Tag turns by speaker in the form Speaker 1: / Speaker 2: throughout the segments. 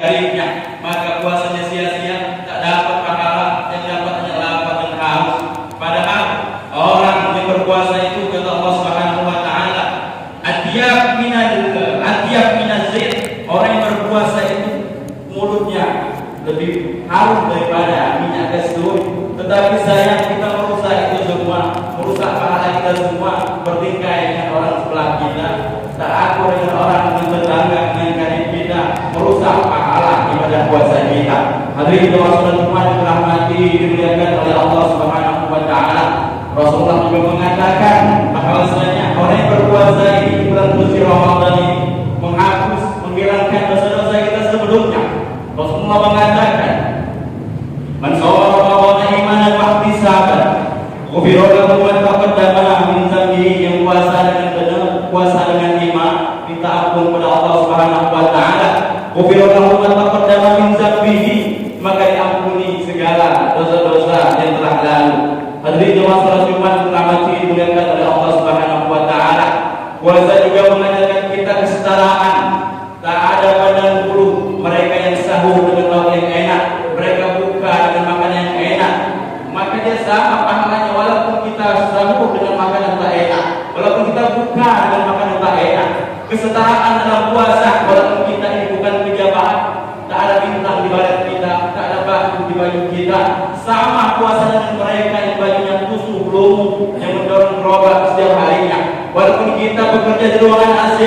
Speaker 1: darinya, maka puasanya sia-sia, tak dapat pahala, yang dapat hanya lapar dan haus. Padahal orang yang berpuasa itu kata Allah Subhanahu wa taala, atyab minaz zait. Orang yang berpuasa itu mulutnya lebih harum daripada minyak kasturi. Tetapi sayang kita merusak itu semua, merusak pahala kita semua, bertingkai dengan orang sebelah kita, tak akur dengan orang yang tetangga, dengan karib kita, merusak pahala ibadah puasa kita. Hadirin jemaah salat Jumat yang dirahmati dimuliakan oleh Allah Subhanahu wa taala. Rasulullah juga mengatakan bahwasanya orang yang berpuasa ini di bulan suci Ramadan ini menghapus, menghilangkan dosa-dosa kita sebelumnya. Rasulullah mengatakan, "Man shoma Ramadan imanan wa ihtisaban, ghufira lahu ma taqaddama min dhanbihi." Yang puasa dengan benar, puasa dengan iman, minta ampun kepada Allah Subhanahu wa taala. Ghufira lahu ma taqaddama min dhanbihi, maka diampuni segala dosa-dosa yang telah lalu. Hadirin jemaah salat Jumat dirahmati dimuliakan oleh Allah Subhanahu wa taala. Puasa juga mengajarkan kita kesetaraan. Tak ada pandang bulu mereka yang sahur dengan lauk yang enak, mereka buka dengan makanan yang enak, maka dia sama pahalanya walaupun kita sahur dengan makanan tak enak, walaupun kita buka dengan makanan tak enak. Kesetaraan dalam puasa, walaupun kita ini bukan pejabat, tak ada bintang di balik kita, tak ada batu di baju kita, sama puasa dengan mereka yang bajunya tusuk lumut, yang mendorong gerobak setiap harinya. Walaupun kita bekerja di ruangan AC,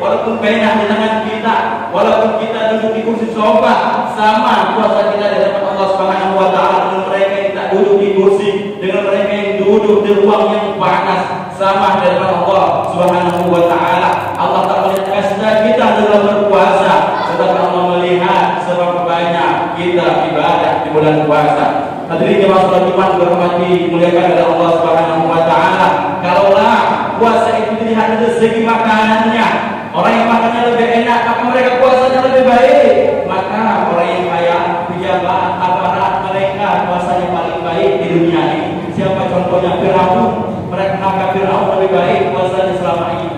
Speaker 1: walaupun pena di tangan kita, walaupun kita duduk di kursi sofa, sama puasa kita di hadapan Allah Subhanahu wa taala dengan mereka yang tak duduk di kursi, dengan mereka yang duduk di ruang yang panas, sama di hadapan Allah Subhanahu wa taala. Allah tak melihat kasta kita dalam berpuasa, tetapi Allah melihat seberapa banyak kita ibadah di bulan puasa. Hadirin jemaah salat Jumat dirahmati dimuliakan oleh Allah Subhanahu wa taala. Kalaulah puasa itu dilihat dari segi makanannya, orang yang makannya lebih enak, maka mereka puasanya lebih baik. Maka orang yang kaya, pejabat, aparat, mereka puasanya paling baik di dunia ini. Siapa contohnya? Firaun. Maka Firaun lebih baik puasanya selama ini.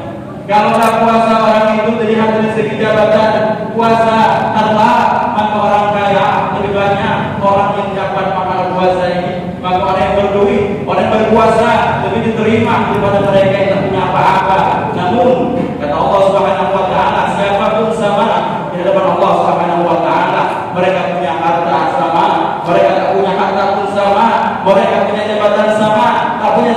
Speaker 1: Kalau puasa orang itu dilihat dari segi jabatan, puasa harta, maka orang kaya lebih banyak orang yang dapat pahala puasa ini. Maka orang yang berduit, orang yang berpuasa lebih diterima daripada mereka yang tak punya apa-apa. Namun kata Allah Subhanahu wa taala, siapapun sama di hadapan Allah Subhanahu wa taala. Mereka punya harta sama, mereka tak punya harta pun sama, mereka punya jabatan sama, tak punya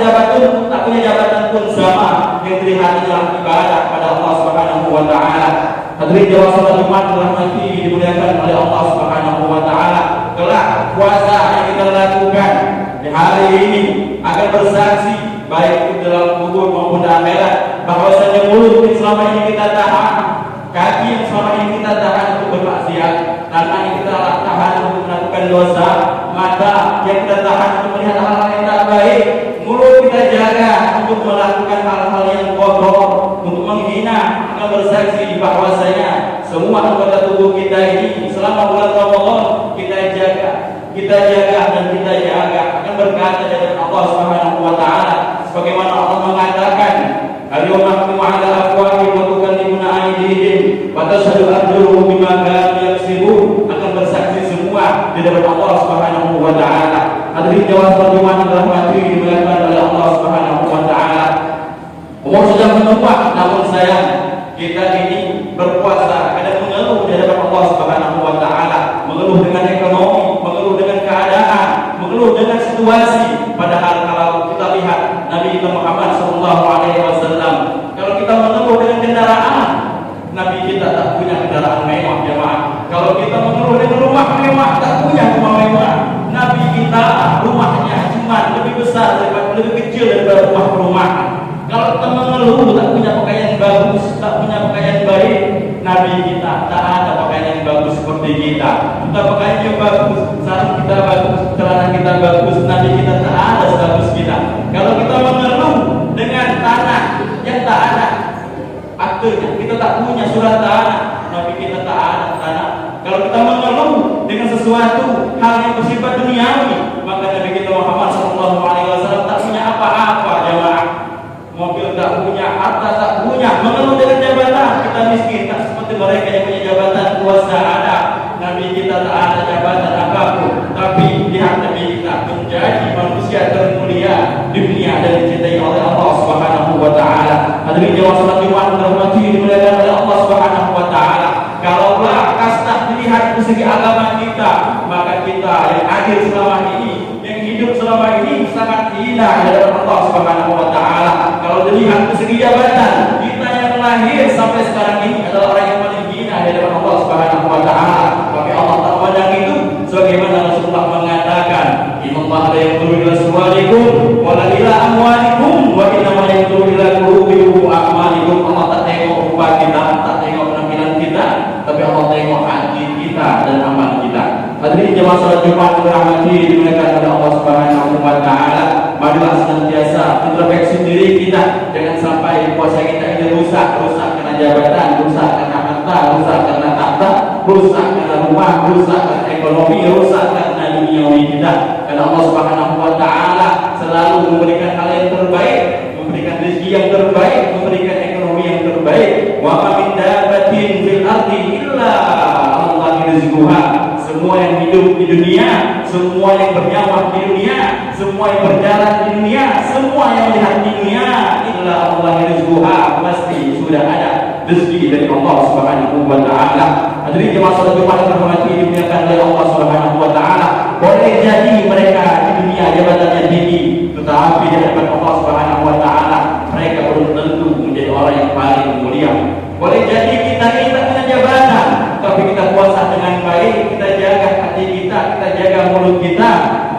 Speaker 1: jabatan pun sama. Yang dilihat adalah ibadah pada Allah Subhanahu wa taala. Hadirin jemaah salat Jumat dirahmati dimuliakan oleh Allah Subhanahu wa taala. Kelak puasa yang kita lakukan di hari ini akan bersaksi baik itu dalam kubur maupun di akhirat bahwasanya mulut yang selama ini kita tahan, kaki yang selama ini kita tahan untuk bermaksiat, tangan yang kita tahan untuk melakukan dosa, mata yang kita tahan untuk melihat hal-hal yang tak baik, mulut kita jaga untuk melakukan hal-hal yang kotor, untuk menghina, akan bersaksi bahwasanya semua anggota tubuh kita ini selama bulan Ramadan kita jaga dan kita jaga akan berkata dari Allah Subhanahu wa taala sebagaimana Allah mengatakan, "Al-yawma nahkumu 'ala afwahihim wa tukallimuna aydihim wa tashhadu arjuluhum bima kanu yaksibun." Akan bersaksi semua di hadapan Allah Subhanahu wa taala. Hadirin jemaah salat Jumat dirahmati dimuliakan oleh Allah Subhanahu wa taala. Umur sudah mentua, namun sayang kita ini berpuasa kadang mengeluh di hadapan Allah Subhanahu wa taala, mengeluh dengan ekonomi, mengeluh dengan keadaan, mengeluh dengan situasi. Padahal kalau kita lihat Nabi kita Muhammad sallallahu alaihi wasallam, kalau kita mengeluh dengan kendaraan, Nabi kita tak punya kendaraan mewah, jemaah. Kalau kita mengeluh dengan rumah mewah, tak punya rumah mewah. Nabi kita rumahnya cuma lebih besar daripada, lebih kecil daripada rumah. Kalau kita mengeluh tak punya pakaian bagus, tak punya pakaian baik, Nabi kita tak ada pakaian yang bagus seperti kita. Kita pakaian yang bagus, sarung kita bagus, celana kita bagus, Nabi kita tak ada sebagus kita. Kalau kita mengeluh dengan tanah yang tak ada aktenya, kita tak punya surat tanah, Nabi kita tak ada tanah. Kalau kita mengeluh dengan sesuatu hal yang bersifat duniawi, maka Nabi kita Muhammad SAW tak punya apa-apa, jemaah. Mobil tak punya, harta tak punya, mengeluh dengan jabatan, kita miskin, tak seperti mereka yang punya jabatan, kuasa ada. Hadirin jemaah salat Jumat dirahmati dimuliakan oleh Allah Subhanahu wa taala. Kalaulah kasta dilihat dari segi agama kita, maka kita yang hadir selama ini, yang hidup selama ini sangat hina di hadapan Allah Subhanahu wa taala. Kalau dilihat dari segi jabatan, kita yang lahir sampai sekarang ini adalah orang yang paling hina di hadapan Allah Subhanahu wa taala. Tapi Allah tak pandang itu, sebagaimana Rasulullah mengatakan, "Innallaha la yanzuru ila suwarikum wa la ila amwalikum wa innama yanzuru ila qulubikum wa a'malikum." Allah tak tengok rupa kita, tak tengok penampilan kita, tapi Allah tengok hati kita dan amal kita. Hadirin jemaah salat Jumat dirahmati dimuliakan oleh Allah Subhanahu wa taala. Marilah senantiasa introspeksi diri kita, jangan sampai puasa kita ini rusak karena jabatan, rusak karena harta, rusak karena tahta, rusak karena rumah, rusak karena ekonomi, rusak karena duniawi kita. Karena Allah Subhanahu wa taala selalu memberikan hal yang terbaik, memberikan rezeki yang terbaik, memberikan ekonomi yang terbaik. Wa ma min dabbatin fil ardi illa Allah rizquha. Semua yang hidup di dunia, semua yang bernyawa di dunia, semua yang berjalan di dunia, semua yang melihat di dunia, illa Allah rizquha, pasti sudah ada rezeki dari Allah Subhanahu wa taala. Hadirin jemaah salat Jumat dirahmati dimuliakan oleh Allah Subhanahu wa taala. Boleh jadi mereka di dunia jabatannya tinggi, tetapi di hadapan Allah Subhanahu wa taala mereka belum tentu menjadi orang yang paling mulia. Boleh jadi kita ini tak punya jabatan, tapi kita puasa dengan baik, kita jaga hati kita jaga mulut kita,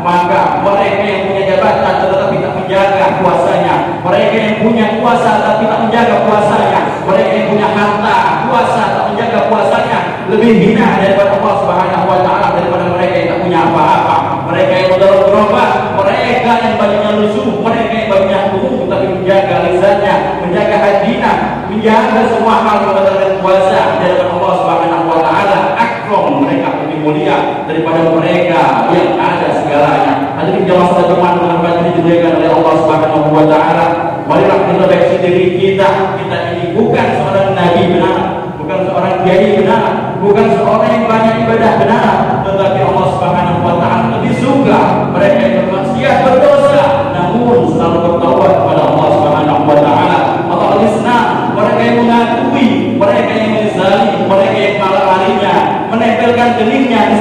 Speaker 1: maka mereka yang punya jabatan tetapi tak menjaga puasanya, mereka yang punya kuasa tapi tak menjaga puasanya, mereka yang punya harta, kuasa tak menjaga puasanya, lebih hina daripada Allah Subhanahu wa taala daripada mereka yang tak punya apa-apa. Mereka yang berobat, mereka yang bajunya lusuh, mereka yang bajunya kumu tapi menjaga lisannya, menjaga hatinya, menjaga semua hal membatalkan puasa di hadapan Allah Subhanahu wa taala. Akram, mereka lebih mulia daripada mereka yang ada segalanya. Hadirin jemaah salat Jumat dirahmati dimuliakan oleh Allah Subhanahu wa taala. Marilah introspeksi diri kita ini bukan seorang nabi benar, bukan seorang kiai benar, bukan seorang yang banyak ibadah benar, tetapi Allah Subhanahu wa taala lebih suka mereka yang bermaksiat, berdosa, namun selalu bertaubat kepada Allah Subhanahu wa taala. Allah lebih senang mereka yang mengakui, mereka yang menyesali, mereka yang malam harinya menempelkan keningnya di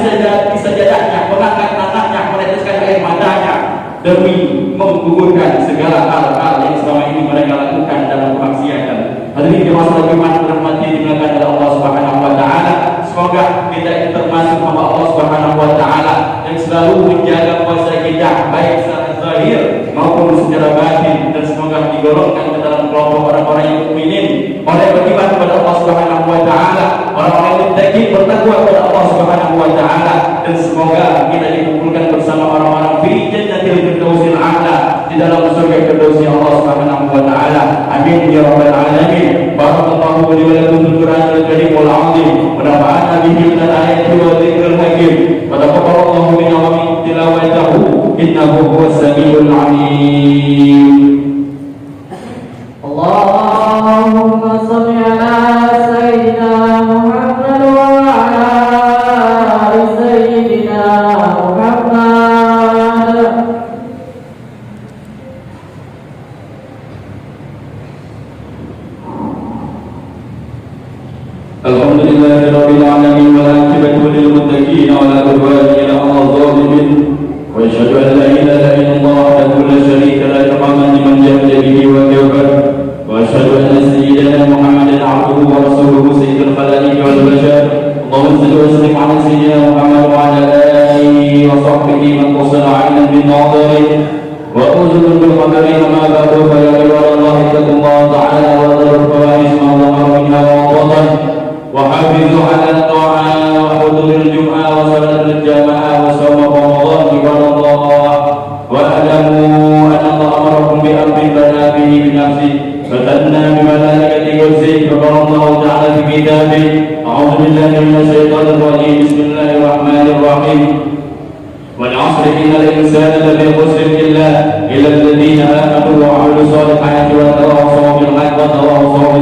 Speaker 1: sajadahnya, mengangkat tangannya, meneteskan air matanya demi menggugurkan segala hal-hal yang selama ini mereka lakukan dalam kemaksiatan. Hadirin jemaah salat Jumat dirahmati dimuliakan oleh Allah Subhanahu wa taala. Semoga kita ini termasuk hamba Allah Subhanahu wa taala yang selalu menjaga puasa kita baik secara zahir maupun secara batin, dan semoga digolongkan ke dalam kelompok orang-orang yang mukminin, orang yang beriman kepada Allah Subhanahu wa taala, orang-orang yang muttaqin bertakwa kepada Allah Subhanahu wa taala, dan semoga kita dikumpulkan bersama orang-orang fi jannatil firdausil a'la, di dalam surga firdaus Allah Subhanahu wa taala. Amin ya rabbal alamin. Barakallahu li wa lakum fil Qur'anil karimul 'azim wa nafa'ana bihi min al-ayati wa dhikril hakim. Wa taqabbalallahu minna wa minkum tilawatahu innahu huwas samiul 'alim.
Speaker 2: Allahumma shalli ala sayyidina Muhammad wa ala ali sayyidina Muhammad.
Speaker 1: Alhamdulillahi rabbil alamin wal 'aqibatu lil muttaqin wa la udwana illa 'alal zalimin. Wa asyhadu an la ilaha illallah wahdahu la syarika lahu iqaman liman jahada bihi wa kaffar. Wa asyhadu anna sayyidana Muhammadan 'abduhu wa rasuluhu sayyidul khalaiqi wal bashar. Allahumma shalli wa sallim 'ala sayyidina Muhammad wa 'ala alihi wa sahbihi man qasara 'aynan bin nadhirin. Wa uzul bil qadari ma ba'du fa ya Allah taqullaha ta'ala wa dharu fawahish ma dhahara minha wa batan. وحافظوا على الطاعة وحضور الجمعة وصلاة الجماعة وصوم رمضان عباد الله. واعلموا أن الله أمركم بأمر بدأ به بنفسه فتنا بملائكته والذكر. قال الله تعالى في كتابه: أعوذ بالله من الشيطان الرجيم. بسم الله الرحمن الرحيم. والعصر إن الإنسان لفي خسر إلا الذين آمنوا وعملوا الصالحات وتواصوا بالحق وتواصوا